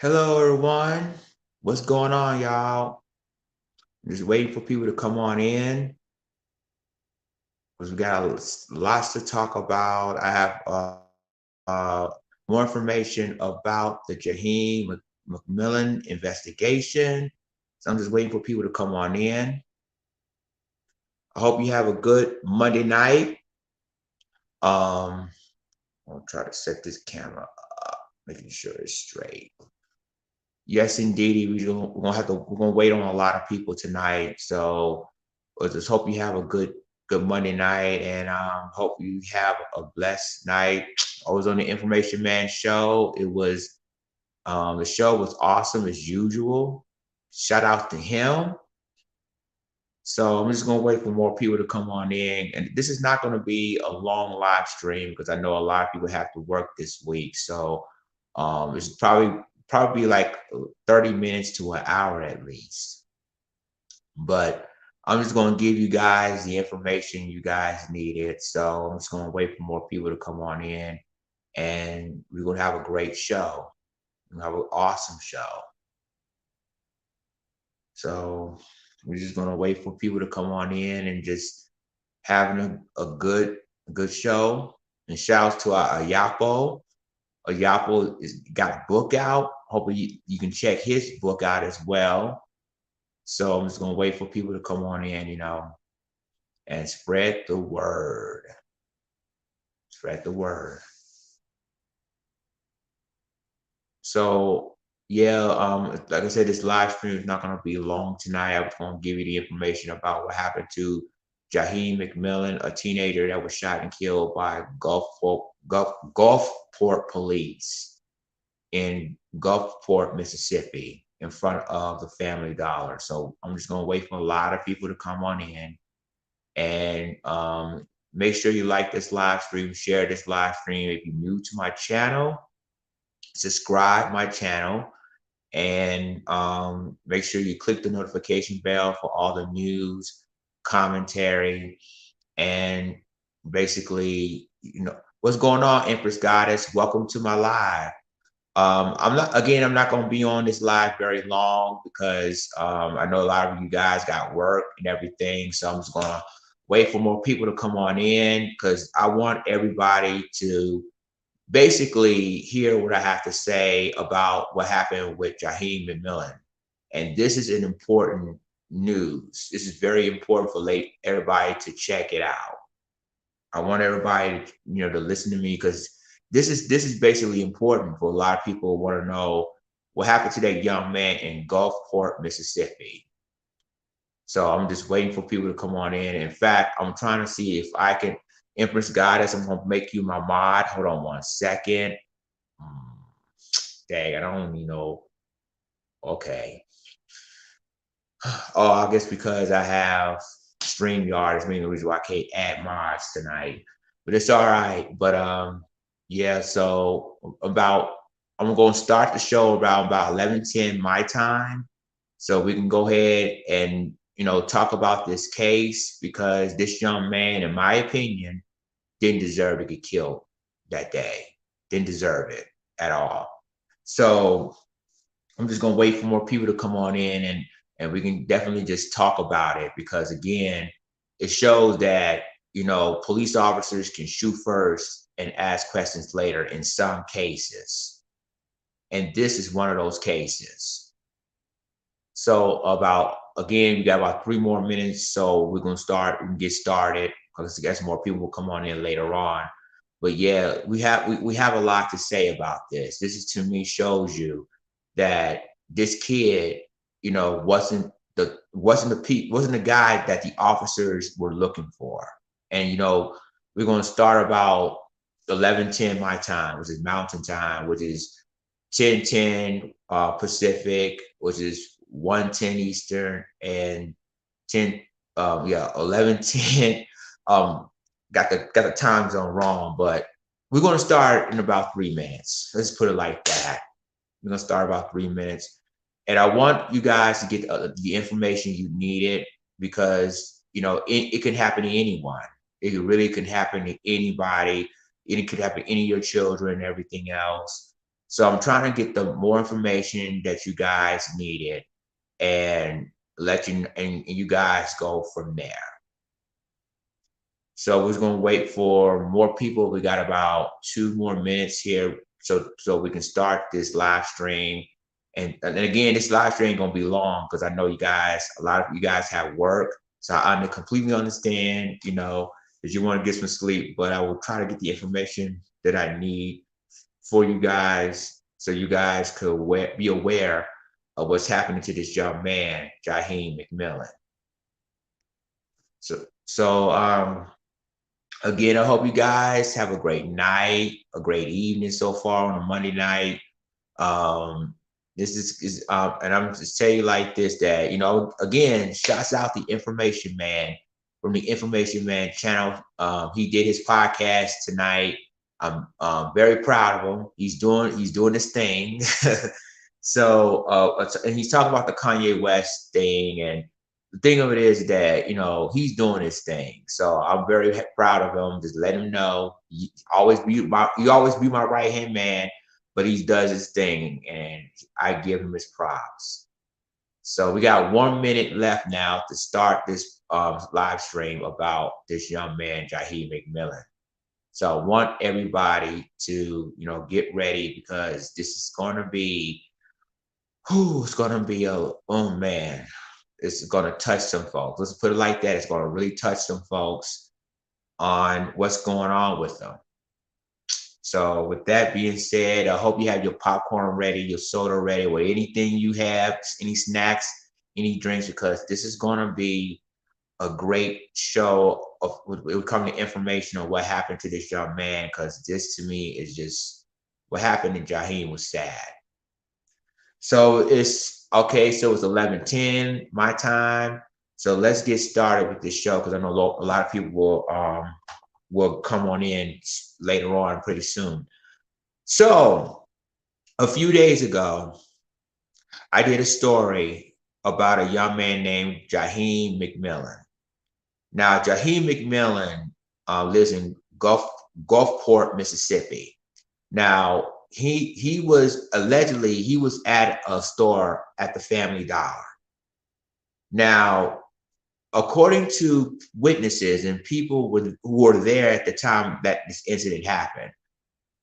Hello, everyone. What's going on, y'all? Just waiting for people to come on in because we got lots to talk about. I have uh, more information about the Jaheim McMillan investigation. So I'm just waiting for people to come on in. I hope you have a good Monday night. I'll try to set this camera up, making sure it's straight. Yes, indeed. We're gonna wait on a lot of people tonight. So I just hope you have a good Monday night, and hope you have a blessed night. I was on the Information Man show. The show was awesome as usual. Shout out to him. So I'm just gonna wait for more people to come on in, and this is not gonna be a long live stream because I know a lot of people have to work this week. So it's probably like 30 minutes to an hour at least. But I'm just going to give you guys the information you guys needed. So I'm just going to wait for more people to come on in, and we're going to have a great show. We're going to have an awesome show. So we're just going to wait for people to come on in and just having a good show. And shouts to our Ayapo. Ayapo is got a book out. Hopefully you can check his book out as well. So I'm just gonna wait for people to come on in, and spread the word. Spread the word. So yeah, like I said, this live stream is not gonna be long tonight. I was gonna give you the information about what happened to Jaheim McMillan, a teenager that was shot and killed by Gulfport Police in Gulfport, Mississippi, in front of the Family Dollar. So I'm just gonna wait for a lot of people to come on in, and make sure you like this live stream, share this live stream. If you're new to my channel, subscribe my channel, and make sure you click the notification bell for all the news, commentary, and basically, what's going on, Empress Goddess. Welcome to my live. I'm not going to be on this live very long because I know a lot of you guys got work and everything. So I'm just going to wait for more people to come on in because I want everybody to basically hear what I have to say about what happened with Jaheim McMillan. And this is an important news. This is very important for everybody to check it out. I want everybody, to listen to me because this is basically important for a lot of people who want to know what happened to that young man in Gulfport, Mississippi. So I'm just waiting for people to come on in. In fact, I'm trying to see if I can, Empress Goddess, I'm gonna make you my mod. Hold on one second. Dang, I don't even know. Okay. Oh, I guess because I have StreamYard is maybe the reason why I can't add mods tonight. But it's all right. But yeah, so I'm gonna start the show around about 11:10 my time. So we can go ahead and talk about this case because this young man, in my opinion, didn't deserve to get killed that day. Didn't deserve it at all. So I'm just gonna wait for more people to come on in, and we can definitely just talk about it because again, it shows that police officers can shoot first and ask questions later in some cases, and this is one of those cases. So we got about 3 more minutes, so we're gonna start and get started because I guess more people will come on in later on. But yeah, we have a lot to say about this. This is to me shows you that this kid, wasn't the guy that the officers were looking for. And we're gonna start about 11:10 my time, which is Mountain Time, which is 10:10 Pacific, which is 1:10 Eastern, and 11:10. Got the time zone wrong, but we're gonna start in about 3 minutes. Let's put it like that. We're gonna start about 3 minutes, and I want you guys to get the information you needed because it can happen to anyone. It really can happen to anybody. It could happen to any of your children and everything else. So I'm trying to get the more information that you guys needed and let you and you guys go from there. So we're gonna wait for more people. We got about 2 more minutes here, so we can start this live stream. And again, this live stream ain't gonna be long because I know you guys, a lot of you guys have work, so I completely understand, that you want to get some sleep, but I will try to get the information that I need for you guys, so you guys could be aware of what's happening to this young man, Jaheim McMillan. So again, I hope you guys have a great night, a great evening so far on a Monday night. This is and I'm just tell you like this, that again, shouts out the Information Man from the Information Man channel. He did his podcast tonight. I'm very proud of him. He's doing his thing. So and he's talking about the Kanye West thing, and the thing of it is that he's doing his thing. So I'm very proud of him. Just let him know you always be my right hand man, but he does his thing, and I give him his props. So we got 1 minute left now to start this live stream about this young man, Jaheim McMillan. So I want everybody to get ready, because this is going to be, it's going to be oh man, it's going to touch some folks. Let's put it like that. It's going to really touch some folks on what's going on with them. So with that being said, I hope you have your popcorn ready, your soda ready, or anything you have, any snacks, any drinks, because this is going to be a great show of it will come to information on what happened to this young man, because this to me is just what happened to Jaheim was sad. So it's okay. So it's 11:10 my time. So let's get started with this show, because I know a lot of people will come on in later on pretty soon. So a few days ago, I did a story about a young man named Jaheim McMillan. Now, Jaheim McMillan lives in Gulfport, Mississippi. Now, he was allegedly at a store at the Family Dollar. Now, according to witnesses and people who were there at the time that this incident happened,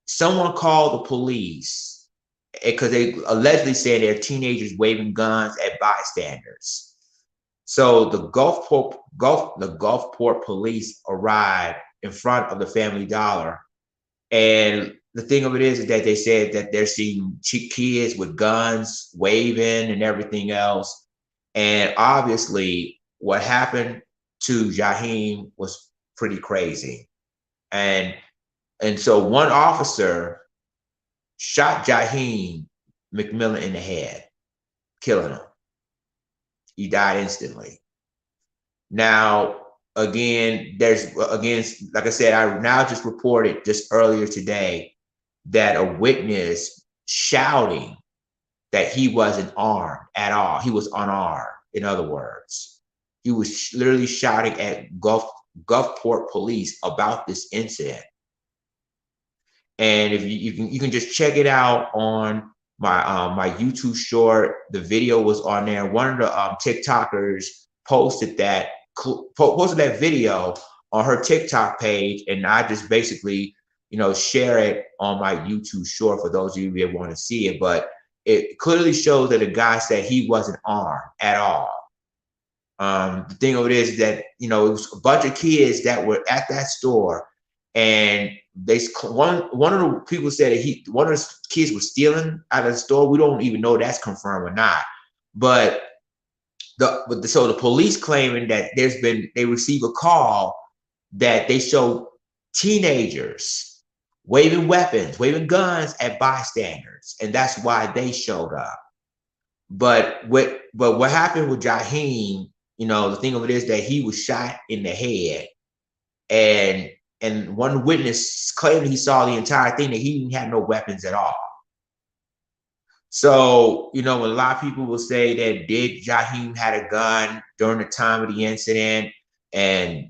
someone called the police because they allegedly said they're teenagers waving guns at bystanders. So the Gulfport Police arrived in front of the Family Dollar, and the thing of it is that they said that they're seeing kids with guns waving and everything else, and obviously what happened to Jaheim was pretty crazy, and so one officer shot Jaheim McMillan in the head, killing him. He died instantly. Now, again, like I said, I now just reported just earlier today that a witness shouting that he wasn't armed at all. He was unarmed, in other words. He was literally shouting at Gulfport Police about this incident. And if you can just check it out on my YouTube short. The video was on there. One of the TikTokers posted that video on her TikTok page, and I just basically share it on my YouTube short for those of you that want to see it. But it clearly shows that the guy said he wasn't armed at all. The thing of it is that it was a bunch of kids that were at that store, and one of the people said that one of the kids was stealing out of the store. We don't even know if that's confirmed or not. But so the police claiming that they received a call that they showed teenagers waving weapons, waving guns at bystanders, and that's why they showed up. But what happened with Jaheim, the thing of it is that he was shot in the head, and one witness claimed he saw the entire thing, that he didn't have no weapons at all. So, a lot of people will say that did Jaheim had a gun during the time of the incident, and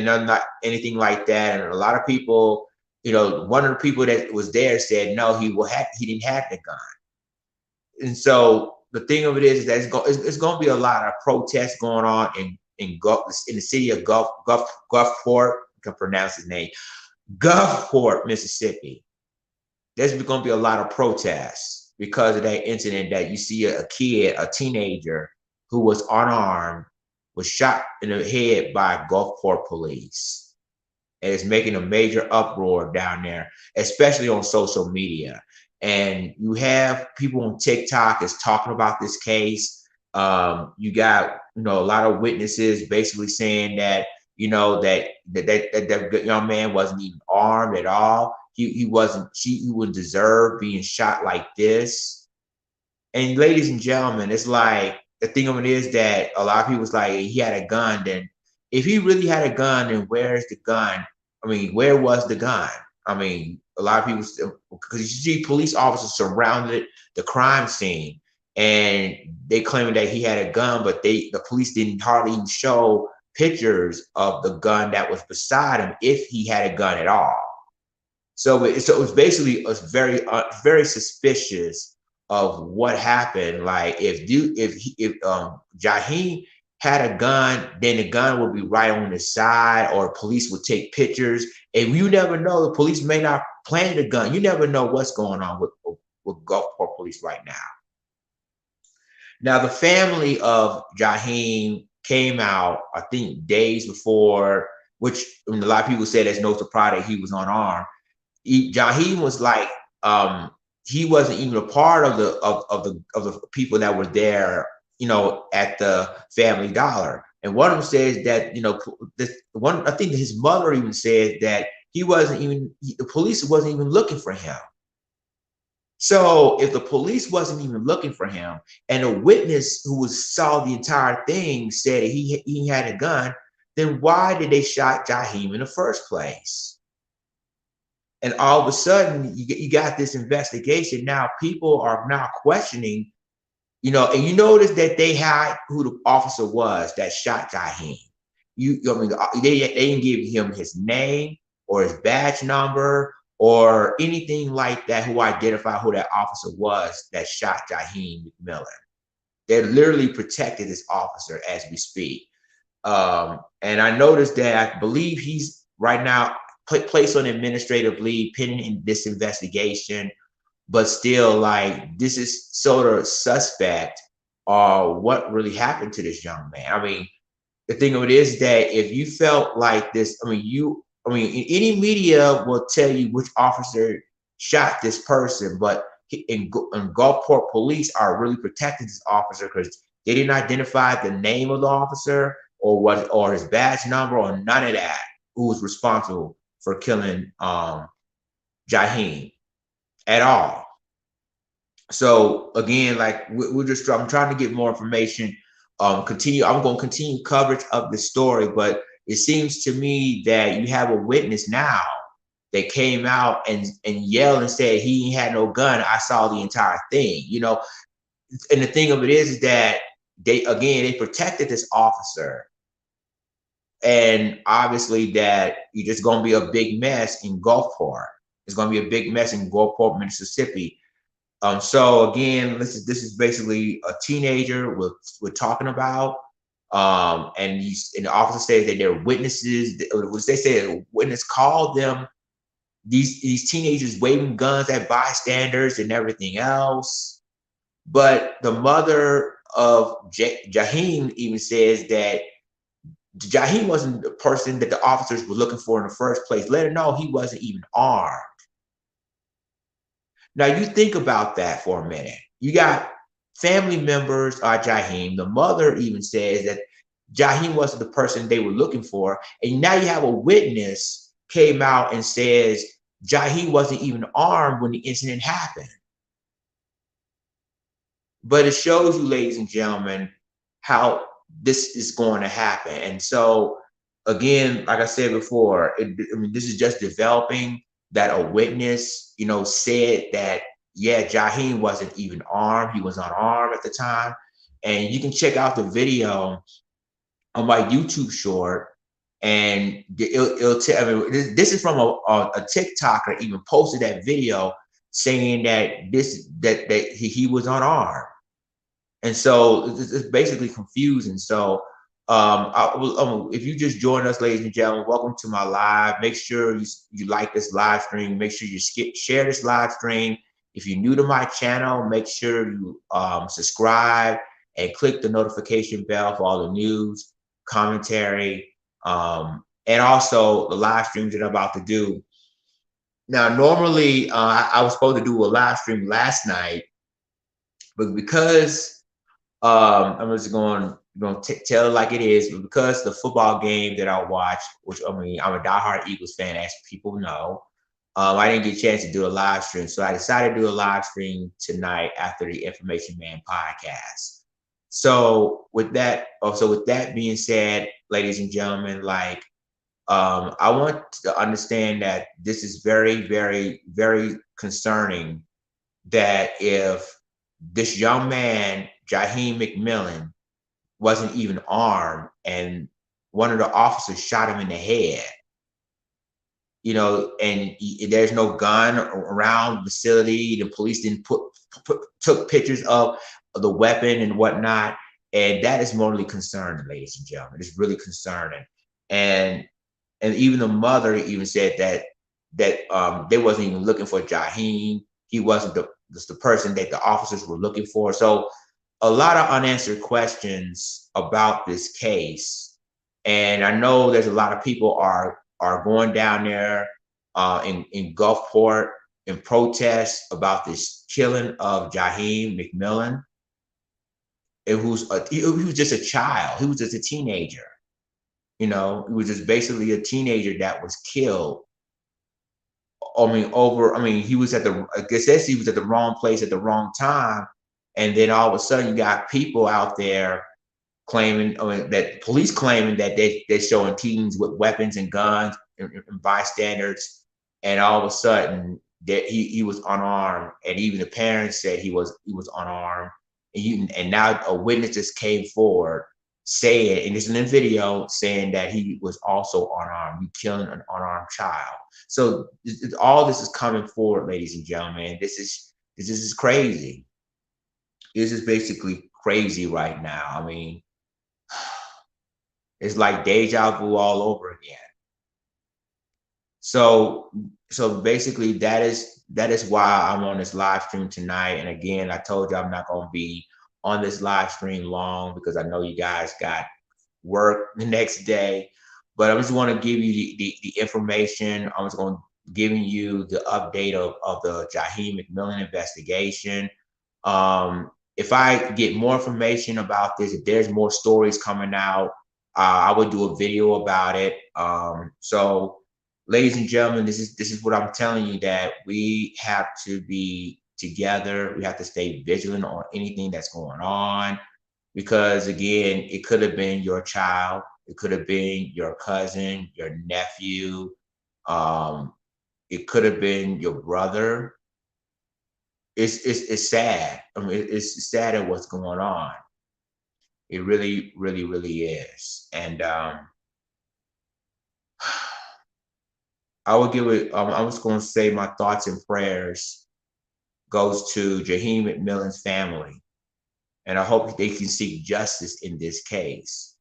not anything like that. And a lot of people, one of the people that was there said no, he didn't have the gun. And so the thing of it is that it's going to be a lot of protests going on in the city of Gulfport. I can pronounce his name, Gulfport, Mississippi. There's going to be a lot of protests because of that incident that you see a kid, a teenager who was unarmed, was shot in the head by Gulfport Police. And it's making a major uproar down there, especially on social media. And you have people on TikTok is talking about this case. You got a lot of witnesses basically saying that that young man wasn't even armed at all. He wouldn't deserve being shot like this. And ladies and gentlemen, it's like the thing of it is that a lot of people's like he had a gun. Then if he really had a gun, then where's the gun? I mean, where was the gun? I mean, a lot of people, because you see police officers surrounded the crime scene and they claiming that he had a gun, but the police didn't hardly even show pictures of the gun that was beside him if he had a gun at all. So it was basically very suspicious of what happened. Like if Jaheim had a gun, then the gun would be right on the side, or police would take pictures. And you never know, the police may not plant the gun. You never know what's going on with Gulfport Police right now. Now, the family of Jaheim came out, I think, days before, which a lot of people say there's no surprise that he was unarmed. Jaheim was like, he wasn't even a part of the people that were there, at the Family Dollar. And one of them says that, I think his mother even said that the police wasn't even looking for him. So if the police wasn't even looking for him, and a witness who saw the entire thing said that he had a gun, then why did they shot Jaheim in the first place? And all of a sudden, you got this investigation. Now people are now questioning, and you notice that they had who the officer was that shot Jaheim. They didn't give him his name or his badge number or anything like that who identified who that officer was that shot Jaheim McMillan. They literally protected this officer as we speak. And I noticed that I believe he's right now placed on administrative leave pending in this investigation, but still, like, this is sort of suspect what really happened to this young man. I mean, the thing of it is that if you felt like this, any media will tell you which officer shot this person, but in Gulfport Police are really protecting this officer because they didn't identify the name of the officer or his badge number or none of that, who was responsible for killing Jaheim at all. So again, like I'm trying to get more information. I'm going to continue coverage of the story, but it seems to me that you have a witness now that came out and yelled and said he had no gun. I saw the entire thing, And the thing of it is that they protected this officer, and obviously that you're just going to be a big mess in Gulfport. It's going to be a big mess in Gulfport, Mississippi. So again, this is basically a teenager we're talking about. And the officer says that they're witnesses. They say a witness called them these teenagers waving guns at bystanders and everything else. But the mother of Jaheim even says that Jaheim wasn't the person that the officers were looking for in the first place. Let her know he wasn't even armed. Now you think about that for a minute. You got family members of Jaheim. The mother even says that Jaheim wasn't the person they were looking for. And now you have a witness came out and says Jaheim wasn't even armed when the incident happened. But it shows you, ladies and gentlemen, how this is going to happen. And so, again, like I said before, this is just developing that a witness, said that, yeah, Jaheim wasn't even armed. He was unarmed at the time. And you can check out the video on my YouTube short. and it'll tell. I mean, this is from a TikToker even posted that video saying that he was unarmed. And so it's basically confusing. So if you just joined us, ladies and gentlemen, welcome to my live. Make sure you like this live stream. Make sure you share this live stream. If you're new to my channel, make sure you subscribe and click the notification bell for all the news, commentary, and also the live streams that I'm about to do. Now, normally I was supposed to do a live stream last night, but because I'm just going to tell it like it is, but because the football game that I watched, which I mean, I'm a diehard Eagles fan, as people know, I didn't get a chance to do a live stream. So I decided to do a live stream tonight after the Information Man podcast. So with that being said, ladies and gentlemen, like, I want to understand that this is very, very, very concerning, that if this young man, Jaheim McMillan, wasn't even armed and one of the officers shot him in the head, and there's no gun around the facility. The police didn't took pictures of the weapon and whatnot. And that is morally concerning, ladies and gentlemen. It's really concerning. And even the mother even said that they wasn't even looking for Jaheim. He wasn't the person that the officers were looking for. So a lot of unanswered questions about this case. And I know there's a lot of people are going down there in Gulfport in protest about this killing of Jaheim McMillan, and he was just a child. He was just a teenager. He was just basically a teenager that was killed. He was I guess he was at the wrong place at the wrong time. And then all of a sudden you got people out there claiming, that police claiming that they're showing teens with weapons and guns and bystanders. And all of a sudden that he was unarmed. And even the parents said he was unarmed. And now a witness just came forward saying, and it's in the video, saying that he was also unarmed. He killing an unarmed child. So all this is coming forward, ladies and gentlemen. This is crazy. This is basically crazy right now. I mean, it's like deja vu all over again. So basically that is why I'm on this live stream tonight. And again, I told you I'm not going to be on this live stream long because I know you guys got work the next day. But I just want to give you the information. I'm just going to giving you the update of the Jaheim McMillan investigation. If I get more information about this, if there's more stories coming out, I would do a video about it. So, ladies and gentlemen, this is what I'm telling you, that we have to be together. We have to stay vigilant on anything that's going on, because again, it could have been your child, it could have been your cousin, your nephew, it could have been your brother. It's sad. I mean, it's sad at what's going on. It really, really, really is. And I would give it. I'm just going to say my thoughts and prayers goes to Jaheim McMillan's family, and I hope they can seek justice in this case.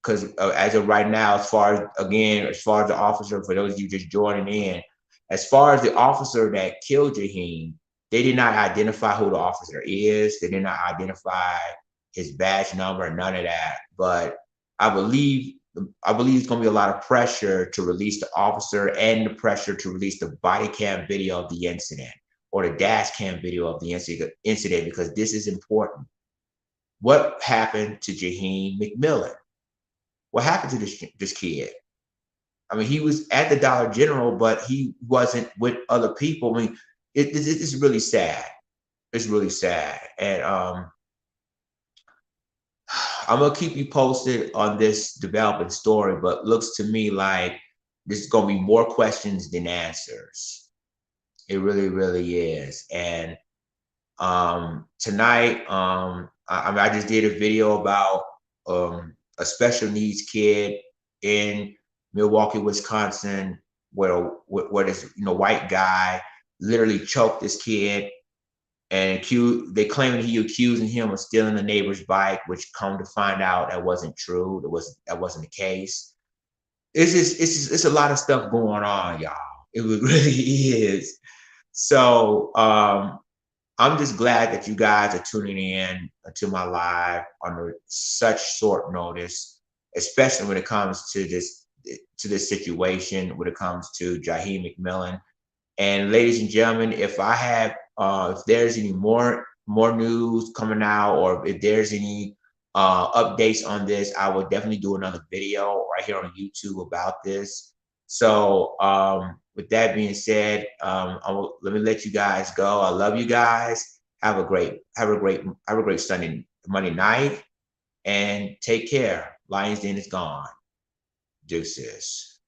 Because as of right now, as far as the officer, for those of you just joining in, as far as the officer that killed Jaheim, they did not identify who the officer is. They did not identify his badge number, none of that. But I believe it's going to be a lot of pressure to release the officer, and the pressure to release the body cam video of the incident, or the dash cam video of the incident, because this is important. What happened to Jaheim McMillan? What happened to this kid? I mean, he was at the Dollar General, but he wasn't with other people. I mean, it's really sad. It's really sad. And I'm going to keep you posted on this developing story, but looks to me like this is going to be more questions than answers. It really, really is. And tonight, I just did a video about a special needs kid in Milwaukee, Wisconsin, where this white guy literally choked this kid, and they claimed he accusing him of stealing the neighbor's bike, which come to find out that wasn't true. That wasn't the case. It's a lot of stuff going on, y'all. It really is. So I'm just glad that you guys are tuning in to my live under such short notice, especially when it comes to this situation, when it comes to Jaheim McMillan. And ladies and gentlemen, if there's any more news coming out, or if there's any updates on this, I will definitely do another video right here on YouTube about this. So with that being said, let me let you guys go. I love you guys. Have a great Monday night, and take care. Lions Den is gone. Deuces.